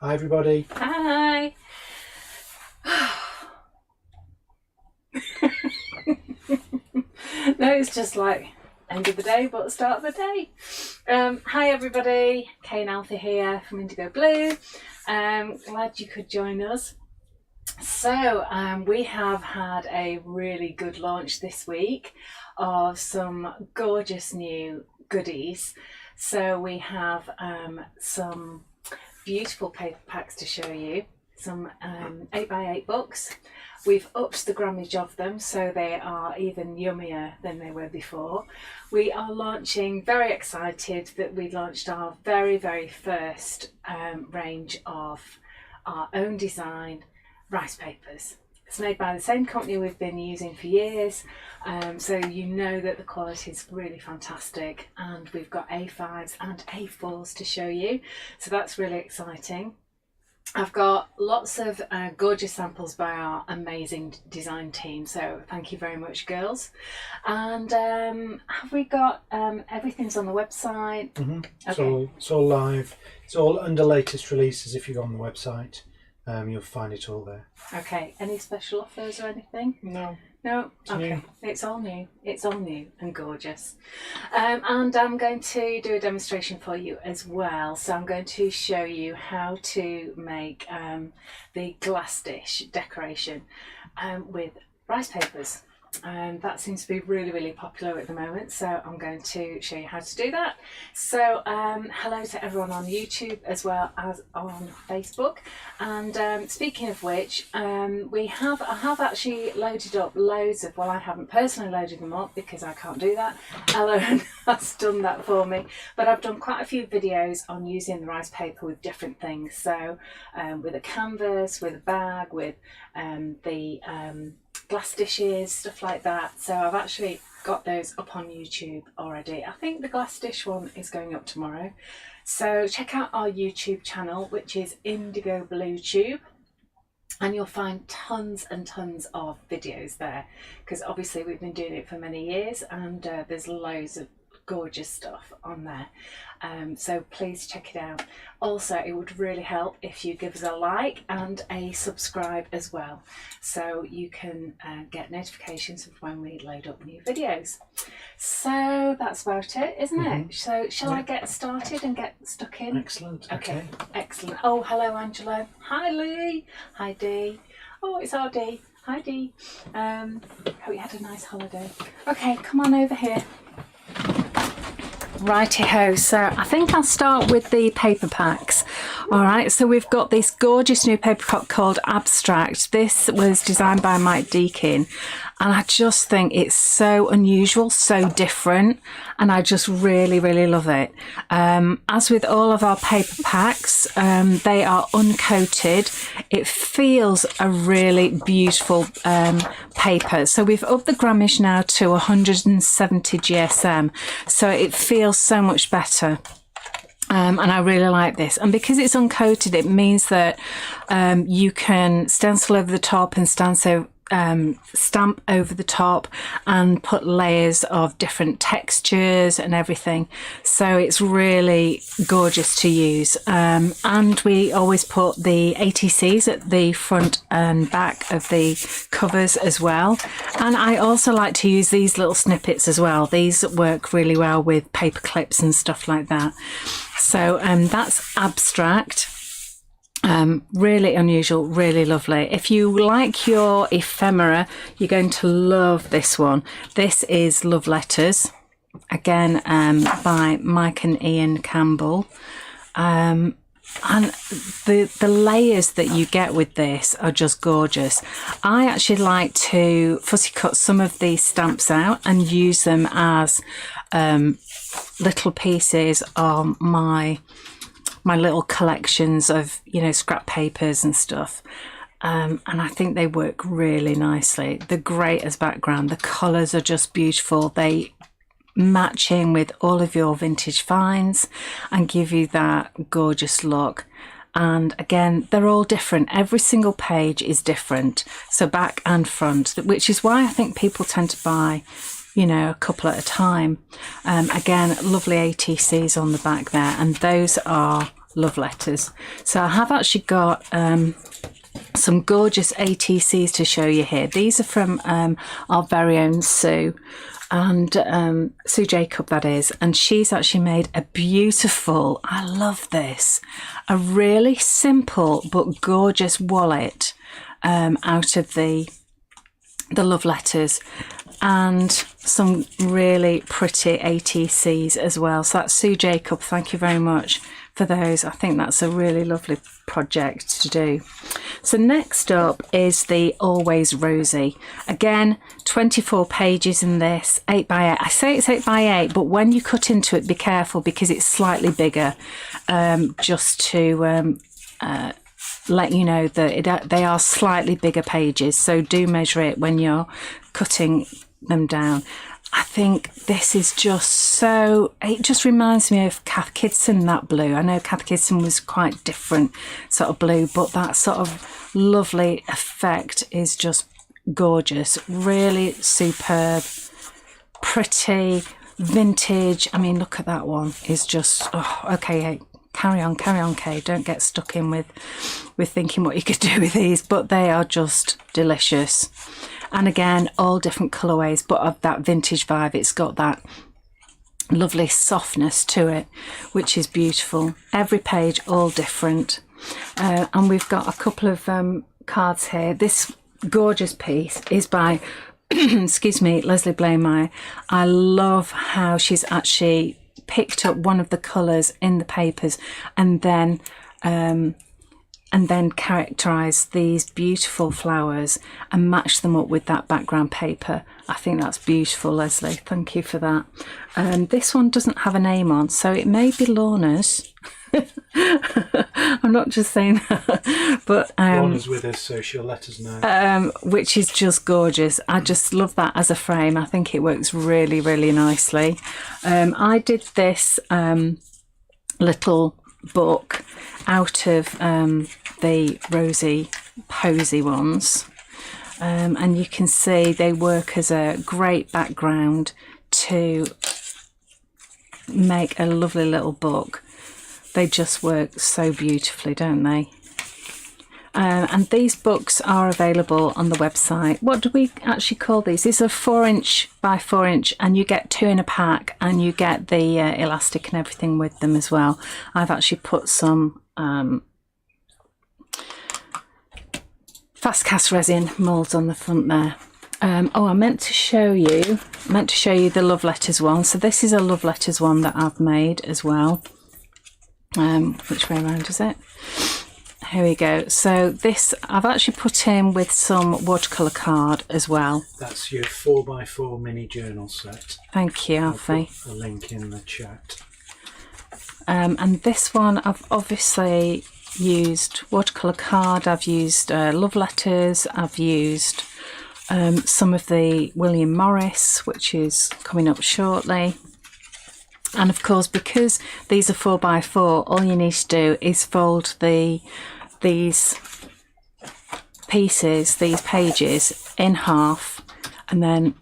Hi everybody. Hi. No, it's just like end of the day, but start of the day. Hi everybody, Kay and Alfie here from Indigo Blue. Glad you could join us. So we have had a really good launch this week of some gorgeous new goodies. So we have some beautiful paper packs to show you, some 8x8 books. We've upped the grammage of them so they are even yummier than they were before. We are launching, very excited that we launched our very first range of our own design rice papers. It's made by the same company we've been using for years, so you know that the quality is really fantastic, and we've got A5s and A4s to show you, so that's really exciting. I've got lots of gorgeous samples by our amazing design team, so thank you very much, girls. And have we got everything's on the website? Okay. It's all live. It's all under latest releases. If you go on the website, you'll find it all there. Okay, any special offers or anything? No. No? It's okay. new. It's all new. It's all new and gorgeous. And I'm going to do a demonstration for you as well. So I'm going to show you how to make the glass dish decoration with rice papers. That seems to be really popular at the moment, so I'm going to show you how to do that. So hello to everyone on YouTube as well as on Facebook. And speaking of which, I have actually loaded up loads of, well, I haven't personally loaded them up because I can't do that. Ellen has done that for me, but I've done quite a few videos on using the rice paper with different things. So with a canvas, with a bag, with the glass dishes, stuff like that. So I've actually got those up on YouTube already. I think the glass dish one is going up tomorrow. So check out our YouTube channel, which is Indigo Blue Tube, and you'll find tons and tons of videos there, because obviously we've been doing it for many years, and there's loads of gorgeous stuff on there. So please check it out. Also, it would really help if you give us a like and a subscribe as well, so you can get notifications of when we load up new videos. So that's about it, isn't it? So shall I get started and get stuck in? Excellent. Okay, excellent. Oh, hello Angela. Hi Lee. Hi Dee. Oh, it's our Dee. Hi Dee. Hope you had a nice holiday. Okay, come on over here. Righty-ho, so I think I'll start with the paper packs. Alright, so we've got this gorgeous new paper pack called Abstract. This was designed by Mike Deakin, and I just think it's so unusual, so different, and I just really love it. As with all of our paper packs, they are uncoated. It feels a really beautiful paper. So we've upped the grammage now to 170 GSM, so it feels so much better. And I really like this, and because it's uncoated, it means that you can stencil over the top and stamp over the top and put layers of different textures and everything, so it's really gorgeous to use. And we always put the ATCs at the front and back of the covers as well, and I also like to use these little snippets as well. These work really well with paper clips and stuff like that. So that's Abstract. Really unusual, really lovely. If you like your ephemera, you're going to love this one. This is Love Letters, again by Mike and Ian Campbell. And the layers that you get with this are just gorgeous. I actually like to fussy cut some of these stamps out and use them as little pieces of my little collections of, you know, scrap papers and stuff. And I think they work really nicely. They're great as background. The colours are just beautiful. They match in with all of your vintage finds and give you that gorgeous look. And again, they're all different. Every single page is different, so back and front, which is why I think people tend to buy, you know, a couple at a time. Again, lovely ATCs on the back there, and those are love letters. So I have actually got some gorgeous ATCs to show you here. These are from our very own Sue, and Sue Jacob, that is, and she's actually made a beautiful, I love this, a really simple but gorgeous wallet out of the love letters, and some really pretty ATCs as well. So that's Sue Jacob, thank you very much for those. I think that's a really lovely project to do. So next up is the Always Rosie. Again, 24 pages in this, 8x8. I say it's 8x8, but when you cut into it, be careful because it's slightly bigger, just to let you know that they are slightly bigger pages. So do measure it when you're cutting them down. I think this is just so, it just reminds me of Cath Kidston, that blue. I know Cath Kidston was quite different sort of blue, but that sort of lovely effect is just gorgeous. Really superb, pretty, vintage. I mean, look at that one. It's just, oh, okay, carry on, Kay. Don't get stuck in with thinking what you could do with these, but they are just delicious. And again, all different colourways, but of that vintage vibe. It's got that lovely softness to it, which is beautiful. Every page, all different. And we've got a couple of cards here. This gorgeous piece is by, excuse me, Leslie Blameyer. I love how she's actually picked up one of the colours in the papers and then characterize these beautiful flowers and match them up with that background paper. I think that's beautiful, Leslie. Thank you for that. This one doesn't have a name on, so it may be Lorna's. I'm not just saying that, but Lorna's with us, so she'll let us know. Which is just gorgeous. I just love that as a frame. I think it works really, really nicely. I did this little book out of the Rosie Posy ones, and you can see they work as a great background to make a lovely little book. They just work so beautifully, don't they? And these books are available on the website. What do we actually call these? These are 4" by 4", and you get 2 in a pack, and you get the elastic and everything with them as well. I've actually put some fast cast resin moulds on the front there. I meant to show you the love letters one. So this is a love letters one that I've made as well. Which way around is it? Here we go. So this I've actually put in with some watercolour card as well. That's your 4x4 mini journal set. Thank you, Alfie. I'll put a link in the chat. And this one I've obviously used watercolour card, I've used love letters, I've used some of the William Morris, which is coming up shortly. And of course, because these are 4x4, all you need to do is fold these pieces, these pages, in half, and then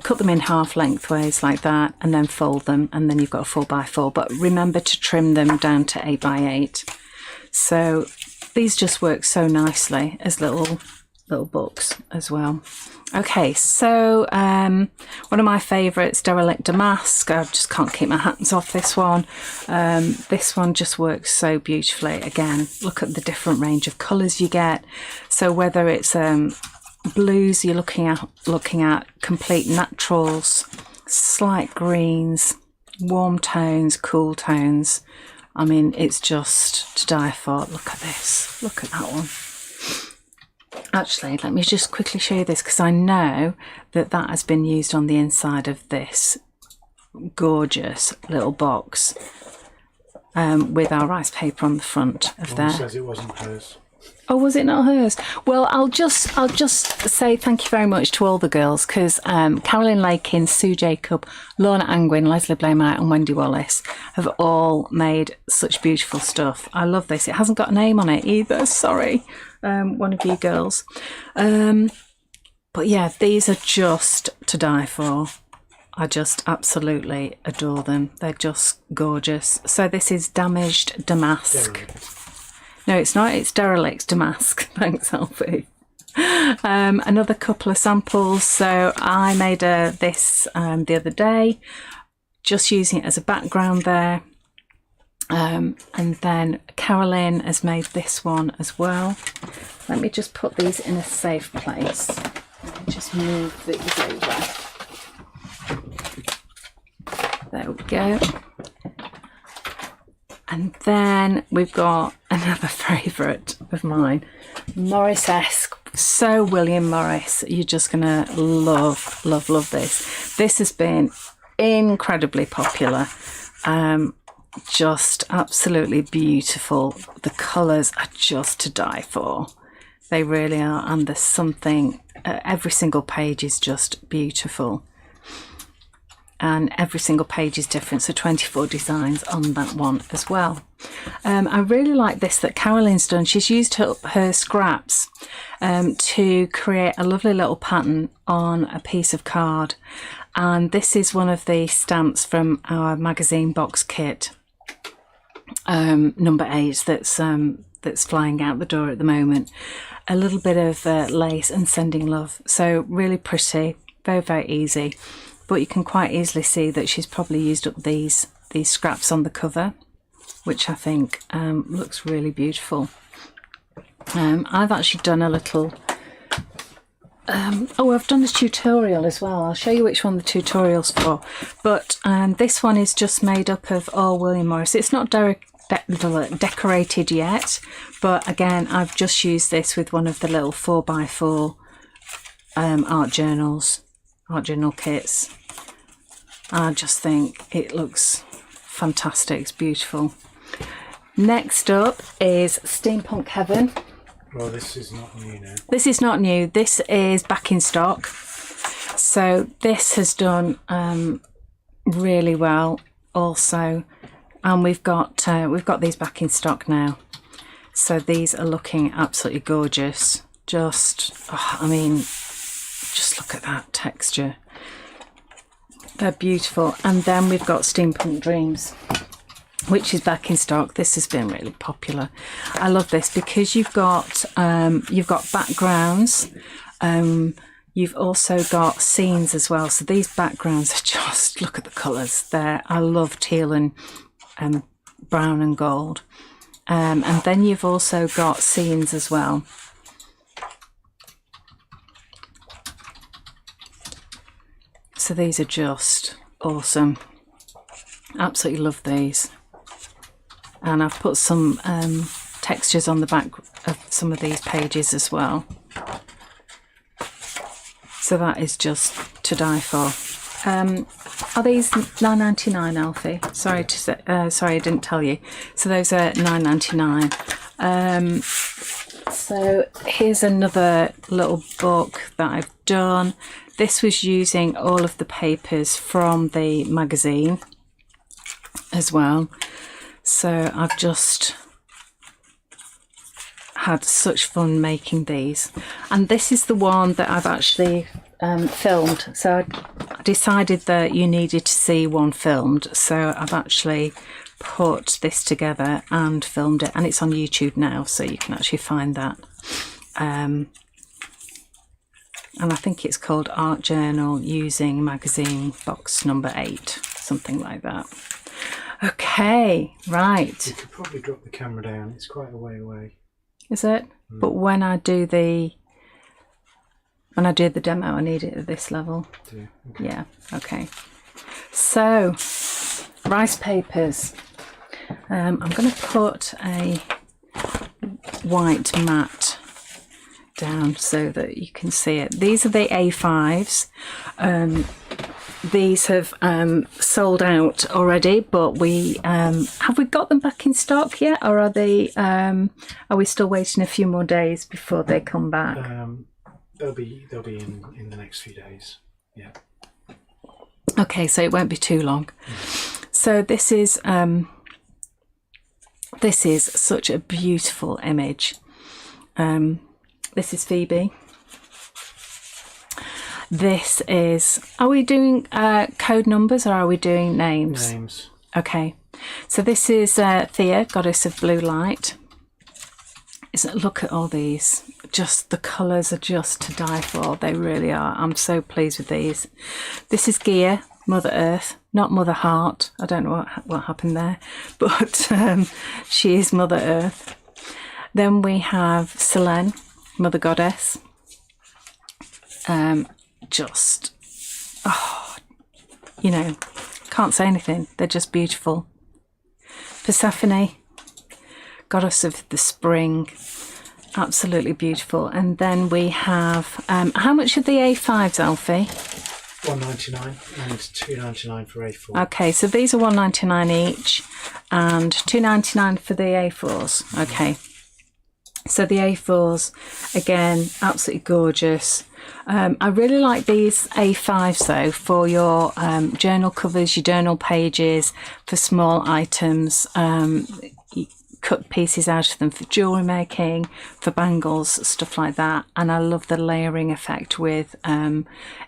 cut them in half lengthways like that, and then fold them, and then you've got a 4x4. But remember to trim them down to 8x8. So these just work so nicely as little books as well. Okay, so one of my favourites, Derelict Damask. I just can't keep my hands off this one. This one just works so beautifully. Again, look at the different range of colours you get. So whether it's blues, you're looking at complete naturals, slight greens, warm tones, cool tones. I mean, it's just to die for. Look at this. Look at that one. Actually, let me just quickly show you this, because I know that has been used on the inside of this gorgeous little box with our rice paper on the front of there. Says it wasn't hers. Oh, was it not hers? Well, I'll just say thank you very much to all the girls, because Carolyn Lakin, Sue Jacob, Lorna Angwin, Leslie Blameyer and Wendy Wallace have all made such beautiful stuff. I love this. It hasn't got a name on it either, sorry, one of you girls. But yeah, these are just to die for. I just absolutely adore them. They're just gorgeous. So this is Damaged Damask. Derelict. No, it's not. It's Derelict Damask. Thanks, Alfie. Another couple of samples. So I made this the other day, just using it as a background there. And then Carolyn has made this one as well. Let me just put these in a safe place. Let me just move these over. There we go. And then we've got another favourite of mine, Morris-esque. So William Morris, you're just gonna love, love, love this. This has been incredibly popular. Just absolutely beautiful. The colours are just to die for. They really are, and there's something, every single page is just beautiful. And every single page is different, so 24 designs on that one as well. I really like this that Carolyn's done. She's used her scraps to create a lovely little pattern on a piece of card. And this is one of the stamps from our magazine box kit, number 8, that's flying out the door at the moment. A little bit of lace and sending love. So really pretty, very, very easy. But you can quite easily see that she's probably used up these scraps on the cover, which I think looks really beautiful. I've actually done a little... I've done a tutorial as well. I'll show you which one the tutorial's for. But this one is just made up of all William Morris. It's not decorated yet, but again, I've just used this with one of the little 4x4 art journal kits. I just think it looks fantastic. It's beautiful. Next up is Steampunk Heaven. Well, this is not new now. This is not new. This is back in stock. So this has done really well also, and we've got these back in stock now. So these are looking absolutely gorgeous. Just, I mean, just look at that texture. They're beautiful. And then we've got Steampunk Dreams, which is back in stock. This has been really popular. I love this because you've got backgrounds. You've also got scenes as well. So these backgrounds are just, look at the colours there. I love teal and brown and gold. And then you've also got scenes as well. So these are just awesome. Absolutely love these. And I've put some textures on the back of some of these pages as well. So that is just to die for. Are these £9.99, Alfie? Sorry to say, sorry, I didn't tell you. So those are £9.99. So here's another little book that I've done. This was using all of the papers from the magazine as well. So I've just had such fun making these. And this is the one that I've actually filmed. So I decided that you needed to see one filmed. So I've actually put this together and filmed it. And it's on YouTube now, so you can actually find that. And I think it's called Art Journal Using Magazine Box number 8, something like that. Okay, right. You could probably drop the camera down. It's quite a way away. Is it? But when I do the demo, I need it at this level. Yeah. Okay. Yeah. Okay. So, rice papers. I'm going to put a white mat down so that you can see it. These are the A5s. These have sold out already, but we have we got them back in stock yet, or are they? Are we still waiting a few more days before they come back? They'll be in the next few days. Yeah. Okay, so it won't be too long. So this is such a beautiful image. This is Phoebe. This is, are we doing code numbers or are we doing names? Names. Okay, so this is Thea, Goddess of Blue Light. Look at all these. Just the colours are just to die for. They really are. I'm so pleased with these. This is Gia, Mother Earth, not Mother Heart. I don't know what happened there, but she is Mother Earth. Then we have Selene, Mother Goddess. Just, oh, you know, can't say anything. They're just beautiful. Persephone, Goddess of the Spring, absolutely beautiful. And then we have, how much are the A5s, Alfie? $1.99 and $2.99 for A4. Okay, so these are $1.99 each and $2.99 for the A4s. Okay, so the A4s, again, absolutely gorgeous. I really like these A5s though for your journal covers, your journal pages, for small items. You cut pieces out of them for jewellery making, for bangles, stuff like that. And I love the layering effect with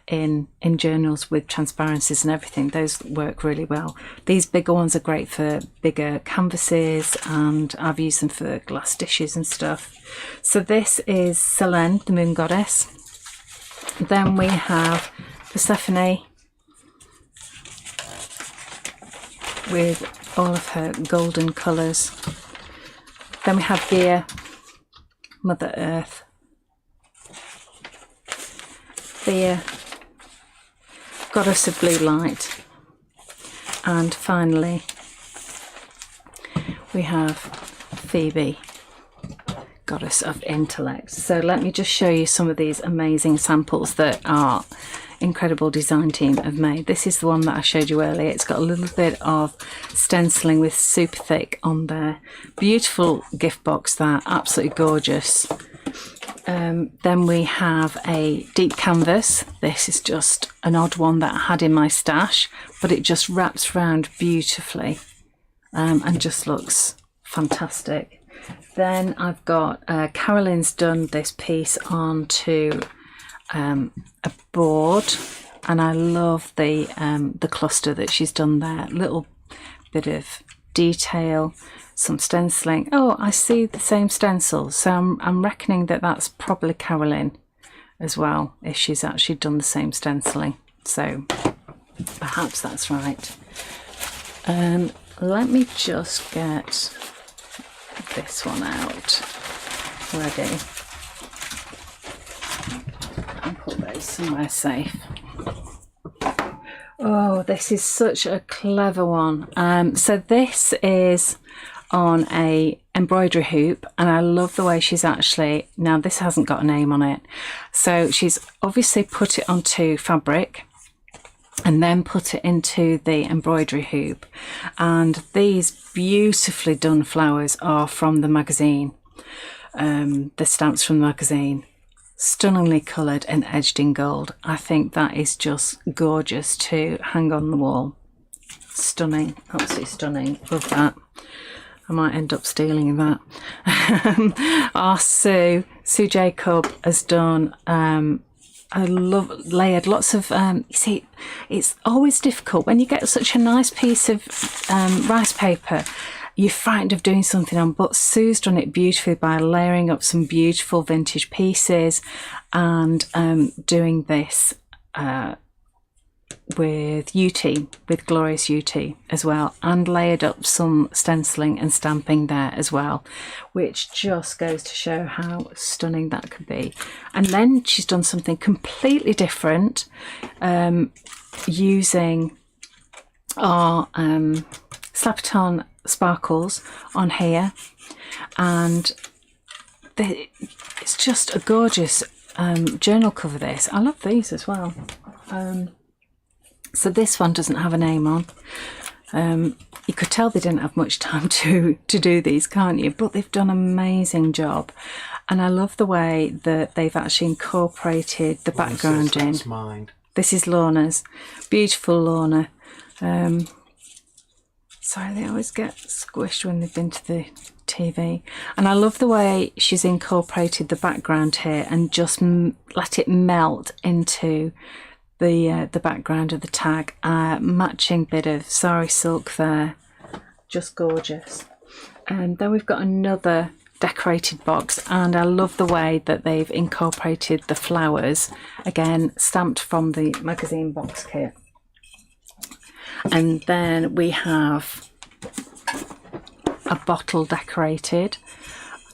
in journals with transparencies and everything. Those work really well. These bigger ones are great for bigger canvases, and I've used them for glass dishes and stuff. So this is Selene, the Moon Goddess. Then we have Persephone with all of her golden colours. Then we have Gaia, Mother Earth. Thea, Goddess of Blue Light. And finally, we have Phoebe, Goddess of Intellect. So let me just show you some of these amazing samples that our incredible design team have made. This is the one that I showed you earlier. It's got a little bit of stenciling with super thick on there. Beautiful gift box there, absolutely gorgeous. Then we have a deep canvas. This is just an odd one that I had in my stash, but it just wraps around beautifully and just looks fantastic. Then I've got Carolyn's done this piece onto a board, and I love the cluster that she's done there. Little bit of detail, some stenciling. Oh, I see the same stencils, so I'm reckoning that that's probably Carolyn as well, if she's actually done the same stenciling. So perhaps that's right. Let me just get this one out ready and put those somewhere safe. Oh, this is such a clever one. So this is on a embroidery hoop, and I love the way she's actually, now this hasn't got a name on it, so she's obviously put it onto fabric and then put it into the embroidery hoop. And these beautifully done flowers are from the magazine, the stamps from the magazine, stunningly coloured and edged in gold. I think that is just gorgeous to hang on the wall. Stunning, absolutely stunning. Love that. I might end up stealing that. Our Sue Jacob has done I love layered lots of you see, it's always difficult when you get such a nice piece of rice paper. You're frightened of doing something on, but Sue's done it beautifully by layering up some beautiful vintage pieces and doing this with UT, with Glorious UT as well, and layered up some stenciling and stamping there as well, which just goes to show how stunning that could be. And then she's done something completely different, using our Slap-It-On sparkles on here, and it's just a gorgeous journal cover. This, I love these as well. So this one doesn't have a name on. You could tell they didn't have much time to do these, can't you? But they've done an amazing job. And I love the way that they've actually incorporated the background in. That's mine. This is Lorna's. Beautiful Lorna. So Sorry, they always get squished when they've been to the TV. And I love the way she's incorporated the background here and just let it melt into the background of the tag. Matching bit of sari silk there, just gorgeous. And then we've got another decorated box, and I love the way that they've incorporated the flowers, again stamped from the magazine box kit. And then we have a bottle decorated.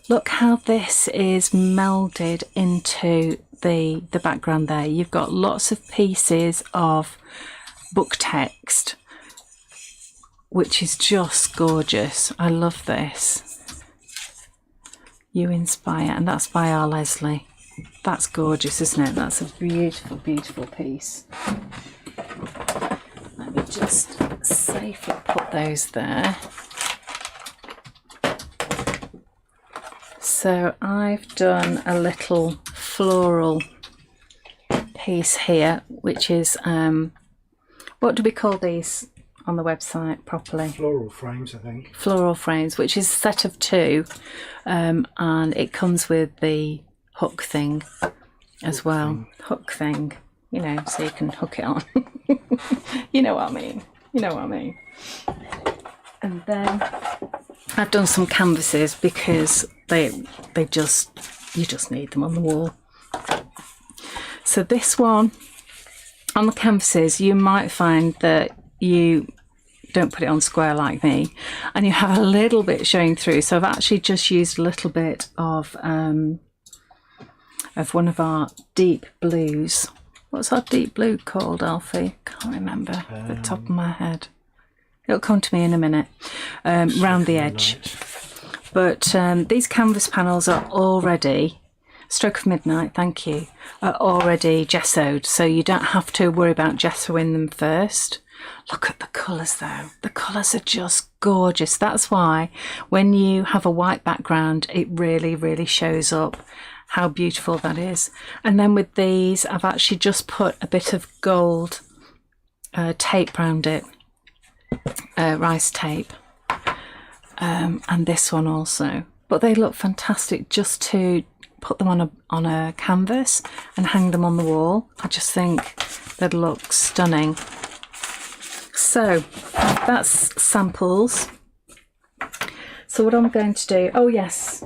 Look how this is melded into the background there. You've got lots of pieces of book text, which is just gorgeous. I love this. You Inspire, and that's by R. Leslie. That's gorgeous, isn't it? That's a beautiful, beautiful piece. Let me just safely put those there. So I've done a little floral piece here, which is, what do we call these on the website properly? Floral frames, I think. Floral frames, which is a set of 2, and it comes with the hook thing as well. Hook thing, you know, so you can hook it on. You know what I mean. You know what I mean. And then I've done some canvases because you just need them on the wall. So this one, on the canvases, you might find that you don't put it on square like me, and you have a little bit showing through. So I've actually just used a little bit of one of our deep blues. What's our deep blue called, Alfie? Can't remember the top of my head. It'll come to me in a minute. Round the edge. But these canvas panels are already, stroke of midnight, thank you, are already gessoed, so you don't have to worry about gessoing them first. Look at the colours though. The colours are just gorgeous. That's why when you have a white background, it really, really shows up how beautiful that is. And then with these, I've actually just put a bit of gold tape around it, rice tape, and this one also. But they look fantastic just to put them on a canvas and hang them on the wall. I just think they'd look stunning. So that's samples. So what I'm going to do, oh yes,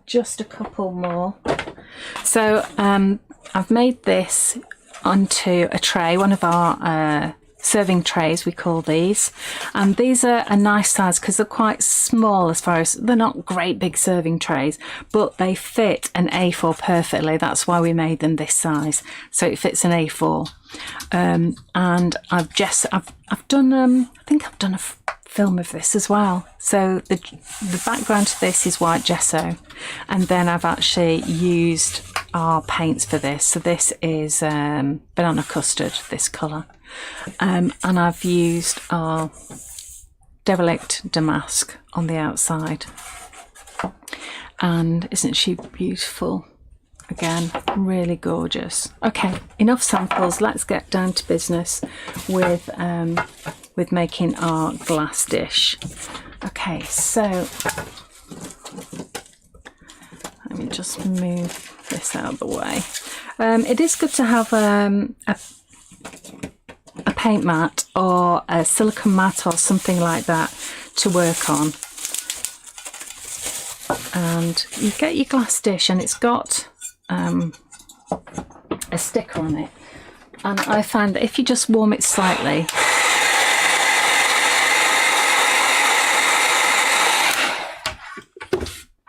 just a couple more. So I've made this onto a tray, one of our serving trays we call these, and these are a nice size because they're quite small, as far as they're not great big serving trays, but they fit an A4 perfectly. That's why we made them this size, so it fits an A4. And I've done I think I've done a film of this as well. So the background to this is white gesso, and then I've actually used our paints for this. So this is banana custard, this colour. And I've used our Derelict Damask on the outside. And isn't she beautiful? Again, really gorgeous. Okay, enough samples. Let's get down to business with making our glass dish. Okay, so let me just move this out of the way. It is good to have a paint mat or a silicone mat or something like that to work on. And you get your glass dish, and it's got a sticker on it, and I find that if you just warm it slightly,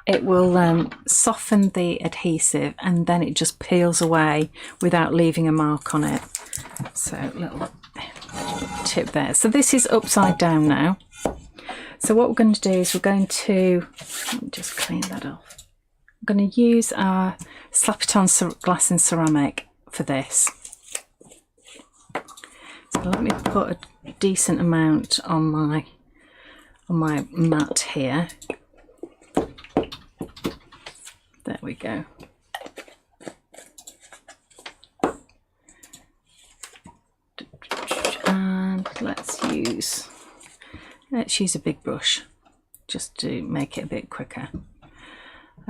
it will soften the adhesive, and then it just peels away without leaving a mark on it. So little tip there. So this is upside down now. So what we're going to do is we're going to, let me just clean that off. I'm going to use our Slap It On glass and ceramic for this. So let me put a decent amount on my mat here. There we go. And let's use Let's use a big brush just to make it a bit quicker.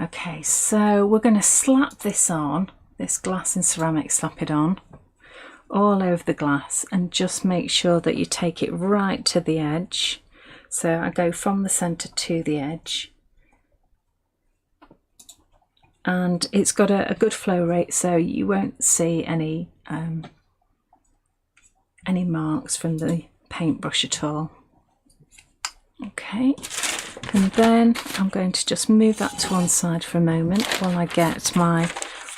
Okay, so we're going to slap this on, this glass and ceramic, slap it on all over the glass, and just make sure that you take it right to the edge. So I go from the centre to the edge, and it's got a good flow rate, so you won't see any marks from the paintbrush at all. Okay, and then I'm going to just move that to one side for a moment while I get my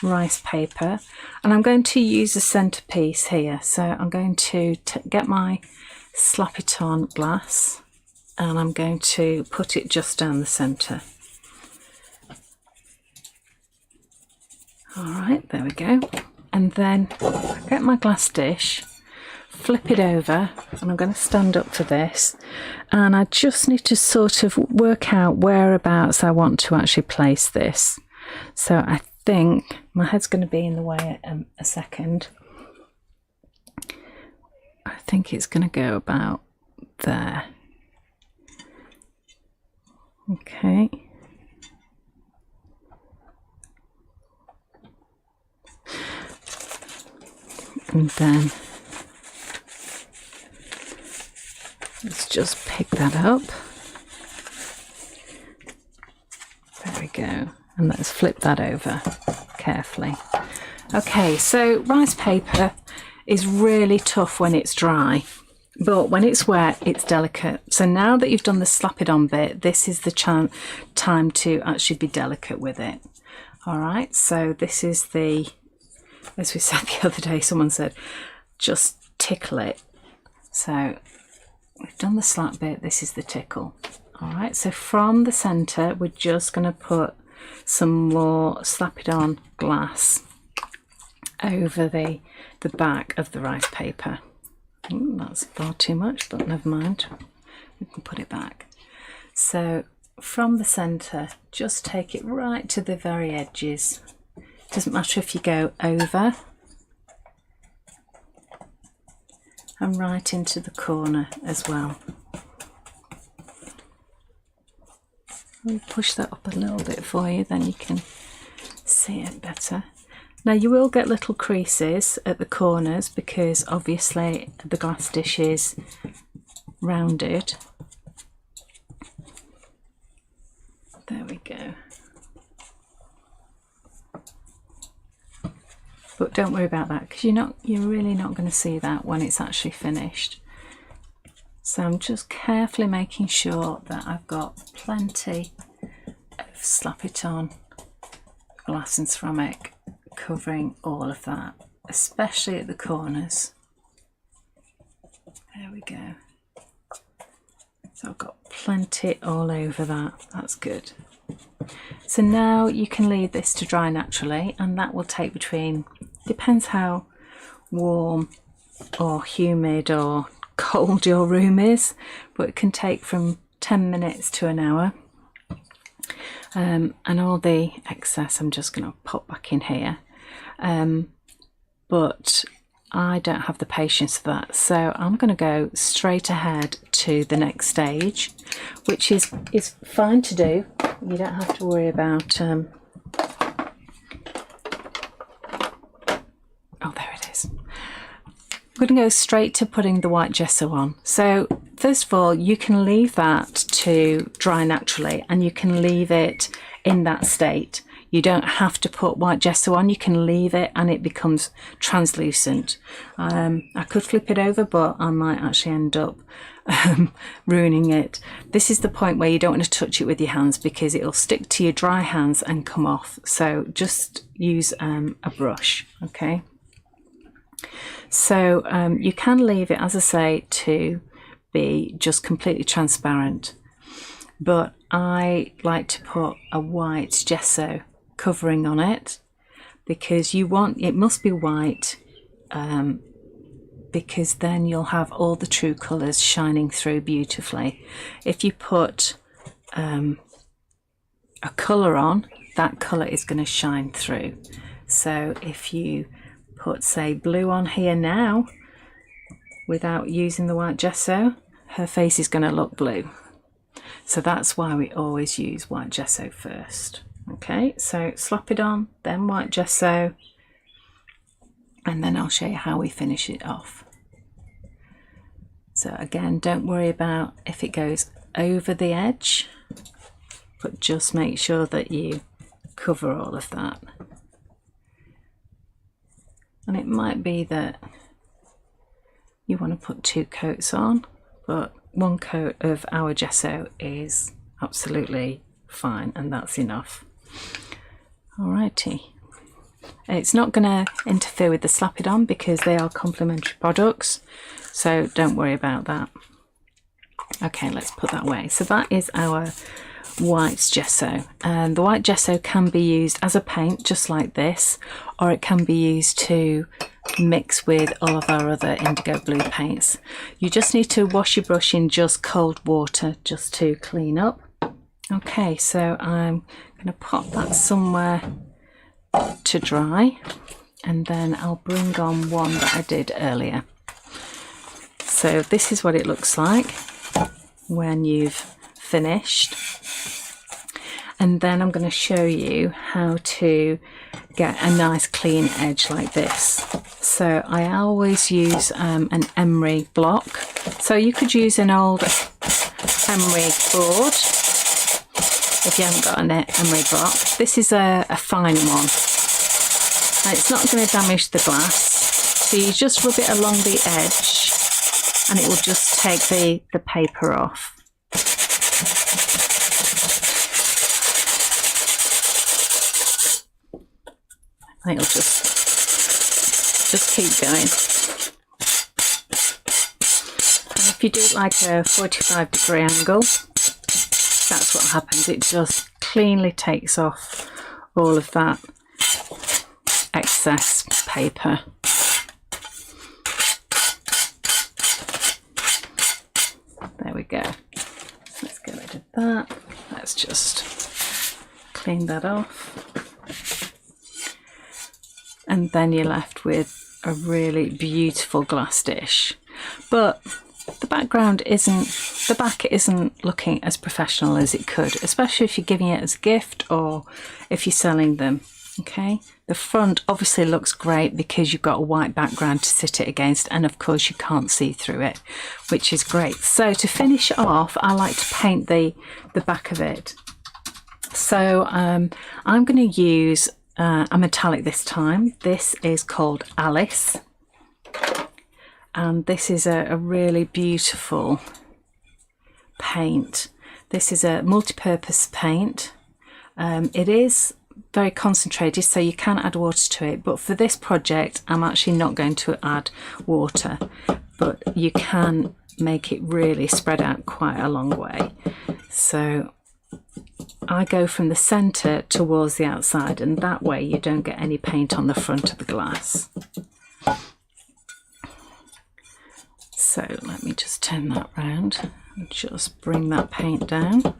rice paper, and I'm going to use a centerpiece here. So I'm going to get my Slap It On glass, and I'm going to put it just down the center. All right, there we go. And then get my glass dish, flip it over, and I'm going to stand up for this, and I just need to sort of work out whereabouts I want to actually place this. So I think my head's going to be in the way a second. I think it's going to go about there. Okay. And then let's just pick that up. There we go. And let's flip that over carefully. Okay, so rice paper is really tough when it's dry, but when it's wet, it's delicate. So now that you've done the slap it on bit, this is the time to actually be delicate with it. All right, so this is the, as we said the other day, someone said, just tickle it. So we've done the slap bit, this is the tickle. All right, so from the center, we're just going to put some more Slap It On glass over the back of the rice paper. That's far too much, but never mind, we can put it back. So from the center, just take it right to the very edges. Doesn't matter if you go over, and right into the corner as well. I'll push that up a little bit for you, then you can see it better. Now you will get little creases at the corners because obviously the glass dish is rounded. There we go. But don't worry about that because you're really not going to see that when it's actually finished. So I'm just carefully making sure that I've got plenty of Slap It On glass and ceramic covering all of that, especially at the corners. There we go. So I've got plenty all over that. That's good. So now you can leave this to dry naturally, and that will take between, depends how warm or humid or cold your room is, but it can take from 10 minutes to an hour. And all the excess I'm just going to pop back in here. But I don't have the patience for that, so I'm going to go straight ahead to the next stage, which is fine to do. You don't have to worry about oh, there it is. I'm going to go straight to putting the white gesso on. So first of all, you can leave that to dry naturally, and you can leave it in that state. You don't have to put white gesso on, you can leave it and it becomes translucent. I could flip it over, but I might actually end up ruining it. This is the point where you don't want to touch it with your hands because it'll stick to your dry hands and come off. So just use a brush, okay? So you can leave it, as I say, to be just completely transparent, but I like to put a white gesso covering on it because it must be white, because then you'll have all the true colours shining through beautifully. If you put a colour on, that colour is going to shine through. So if you put, say, blue on here now without using the white gesso, her face is going to look blue. So that's why we always use white gesso first. Okay, so slap it on, then white gesso, and then I'll show you how we finish it off. So again, don't worry about if it goes over the edge, but just make sure that you cover all of that. And it might be that you want to put 2 coats on, but 1 coat of our gesso is absolutely fine, and that's enough. Alrighty. It's not going to interfere with the Slap It On because they are complementary products, so don't worry about that. Okay, let's put that away. So that is our white gesso, and the white gesso can be used as a paint just like this, or it can be used to mix with all of our other indigo blue paints. You just need to wash your brush in just cold water just to clean up. Okay, so I'm going to pop that somewhere to dry, and then I'll bring on one that I did earlier. So this is what it looks like when you've finished, and then I'm going to show you how to get a nice clean edge like this. So I always use an emery block, so you could use an old emery board if you haven't got an emery block. This is a fine one, and it's not going to damage the glass, so you just rub it along the edge and it will just take the paper off. I think it'll just keep going. And if you do it like a 45-degree angle, that's what happens. It just cleanly takes off all of that excess paper. There we go. Let's get rid of that. Let's just clean that off. And then you're left with a really beautiful glass dish. But the background isn't, the back isn't looking as professional as it could, especially if you're giving it as a gift or if you're selling them. Okay, the front obviously looks great because you've got a white background to sit it against, and of course you can't see through it, which is great. So to finish off, I like to paint the back of it. So I'm going to use a metallic this time. This is called Alice, and this is a really beautiful paint. This is a multi-purpose paint. It is very concentrated, so you can add water to it, but for this project I'm actually not going to add water, but you can make it really spread out quite a long way. So I go from the centre towards the outside, and that way you don't get any paint on the front of the glass. So let me just turn that round and just bring that paint down.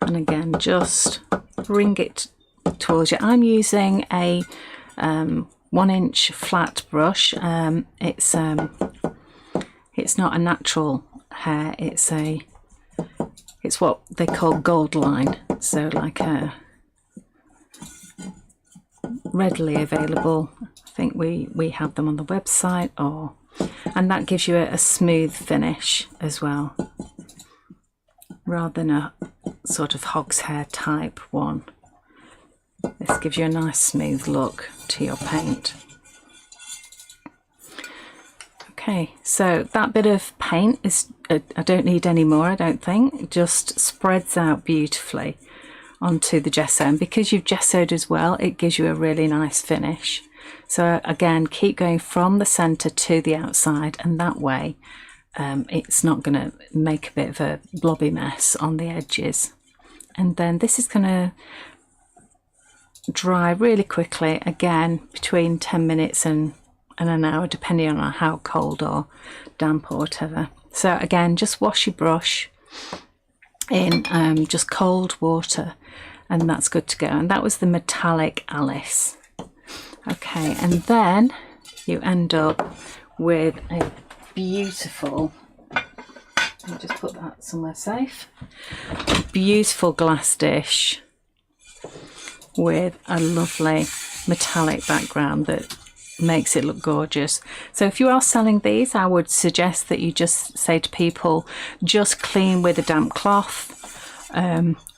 And again, just bring it towards you. I'm using a 1-inch flat brush. It's not a natural hair. It's what they call gold line. So like a readily available. I think we have them on the website, and that gives you a smooth finish as well, rather than a sort of hog's hair type one. This gives you a nice smooth look to your paint. Okay, so that bit of paint is, I don't need any more, I don't think. It just spreads out beautifully onto the gesso, and because you've gessoed as well, it gives you a really nice finish. So again, keep going from the centre to the outside, and that way it's not going to make a bit of a blobby mess on the edges. And then this is going to dry really quickly, again between 10 minutes and an hour, depending on how cold or damp or whatever. So again, just wash your brush in just cold water, and that's good to go. And that was the metallic Alice. Okay, and then you end up with a beautiful, let me just put that somewhere safe, beautiful glass dish with a lovely metallic background that makes it look gorgeous. So if you are selling these, I would suggest that you just say to people, just clean with a damp cloth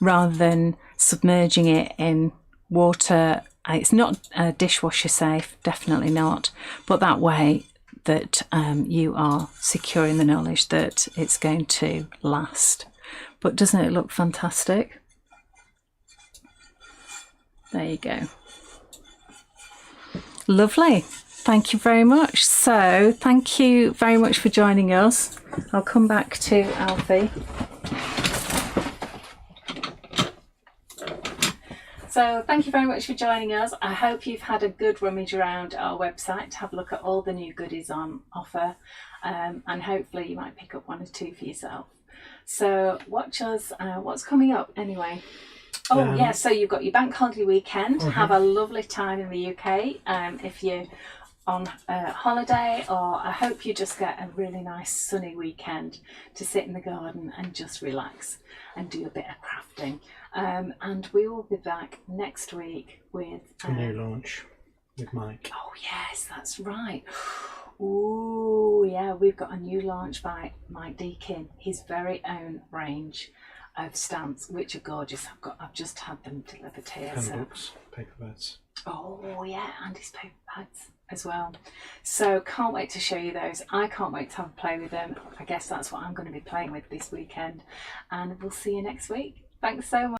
rather than submerging it in water. It's not dishwasher safe, definitely not, but that way that you are securing the knowledge that it's going to last. But doesn't it look fantastic? There you go. Lovely. Thank you very much. So thank you very much for joining us. I'll come back to Alfie. So thank you very much for joining us. I hope you've had a good rummage around our website to have a look at all the new goodies on offer, and hopefully you might pick up one or two for yourself. So watch us. What's coming up anyway? Oh yeah, so you've got your bank holiday weekend. Have a lovely time in the UK. If you're on holiday, or I hope you just get a really nice sunny weekend to sit in the garden and just relax and do a bit of crafting. And we will be back next week with a new launch with Mike. Oh yes, that's right. Ooh yeah, we've got a new launch by Mike Deakin, his very own range of stamps, which are gorgeous. I've just had them delivered here. Pen books, paper pads. Oh yeah, and his paper pads as well. So can't wait to show you those. I can't wait to have a play with them. I guess that's what I'm going to be playing with this weekend, and we'll see you next week. Thanks so much.